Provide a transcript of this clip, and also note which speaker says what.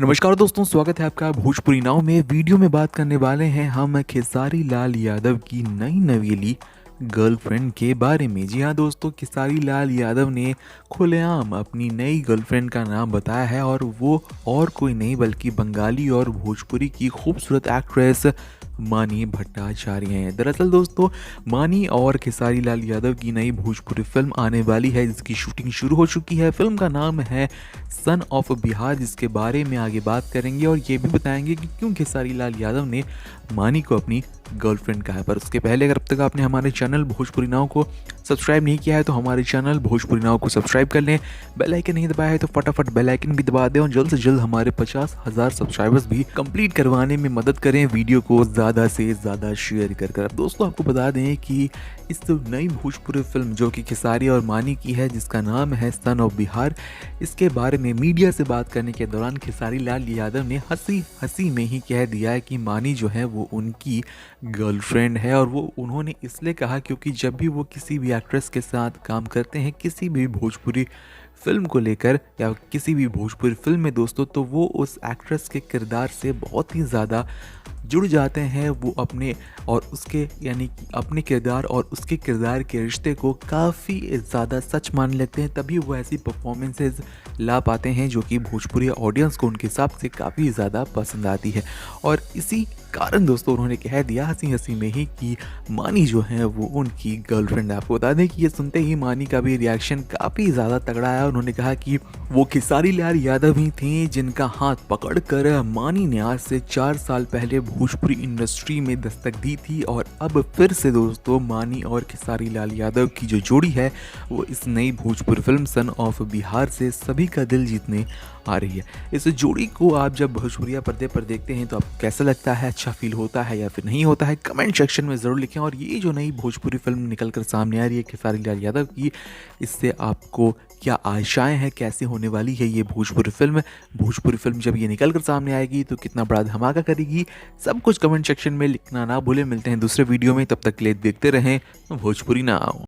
Speaker 1: नमस्कार दोस्तों, स्वागत है आपका भोजपुरी नाव में। वीडियो में बात करने वाले हैं हम खेसारी लाल यादव की नई नवेली गर्लफ्रेंड के बारे में। जी हाँ दोस्तों, खेसारी लाल यादव ने खुलेआम अपनी नई गर्लफ्रेंड का नाम बताया है और वो और कोई नहीं बल्कि बंगाली और भोजपुरी की खूबसूरत एक्ट्रेस मानी भट्टाचार्य हैं। दरअसल दोस्तों, मानी और खेसारी लाल यादव की नई भोजपुरी फिल्म आने वाली है जिसकी शूटिंग शुरू हो चुकी है। फिल्म का नाम है सन ऑफ बिहार, जिसके बारे में आगे बात करेंगे और ये भी बताएंगे कि क्यों खेसारी लाल यादव ने मानी को अपनी गर्लफ्रेंड कहा है। पर उसके पहले अगर अब तक आपने हमारे चैनल भोजपुरी नाव को सब्सक्राइब नहीं किया है तो हमारे चैनल भोजपुरी नाव को सब्सक्राइब कर लें। बेल आइकन नहीं दबाया है तो फटाफट बेल आइकन भी दबा दें और जल्द से जल्द हमारे 50,000 सब्सक्राइबर्स भी कंप्लीट करवाने में मदद करें। वीडियो को ज़्यादा से ज़्यादा शेयर कर दोस्तों, आपको बता दें कि इस नई भोजपुरी फिल्म जो कि खेसारी और मानी की है, जिसका नाम है सन ऑफ बिहार, इसके बारे में मीडिया से बात करने के दौरान खेसारी लाल यादव ने हंसी हंसी में ही कह दिया है कि मानी जो है वो उनकी गर्लफ्रेंड है। और वो उन्होंने इसलिए कहा क्योंकि जब भी वो किसी भी एक्ट्रेस के साथ काम करते हैं, किसी भी भोजपुरी फिल्म को लेकर या किसी भी भोजपुरी फिल्म में दोस्तों, तो वो उस एक्ट्रेस के किरदार से बहुत ही ज़्यादा जुड़ जाते हैं। वो अपने और उसके यानी कि अपने किरदार और उसके किरदार के रिश्ते को काफ़ी ज़्यादा सच मान लेते हैं, तभी वो ऐसी परफॉर्मेंसेज ला पाते हैं जो कि भोजपुरी ऑडियंस को उनके हिसाब से काफ़ी ज़्यादा पसंद आती है। और इसी कारण दोस्तों उन्होंने कह दिया हंसी हंसी में ही कि मानी जो है वो उनकी गर्लफ्रेंड है। आपको बता दें कि ये सुनते ही मानी का भी रिएक्शन काफ़ी ज़्यादा तगड़ा आया। उन्होंने कहा कि वो खेसारी लाल यादव ही थे जिनका हाथ पकड़कर मानी ने आज से 4 साल पहले भोजपुरी इंडस्ट्री में दस्तक दी थी। और अब फिर से दोस्तों मानी और खेसारी लाल यादव की जो जोड़ी है वो इस नई Bhojpuri film son of Bihar से सभी का दिल जीतने आ रही है। इस जोड़ी को आप जब भोजपुरिया पर्दे पर देखते हैं तो आपको कैसा लगता है? अच्छा फील होता है या फिर नहीं होता है? कमेंट सेक्शन में ज़रूर लिखें। और ये जो नई भोजपुरी फिल्म निकल कर सामने आ रही है खेसारी लाल यादव की, इससे आपको क्या आशाएं हैं, कैसे होने वाली है ये भोजपुरी फिल्म? भोजपुरी फिल्म जब ये निकल कर सामने आएगी तो कितना बड़ा धमाका करेगी, सब कुछ कमेंट सेक्शन में लिखना ना भूलें। मिलते हैं दूसरे वीडियो में, तब तक के लिए देखते रहें भोजपुरी नाव।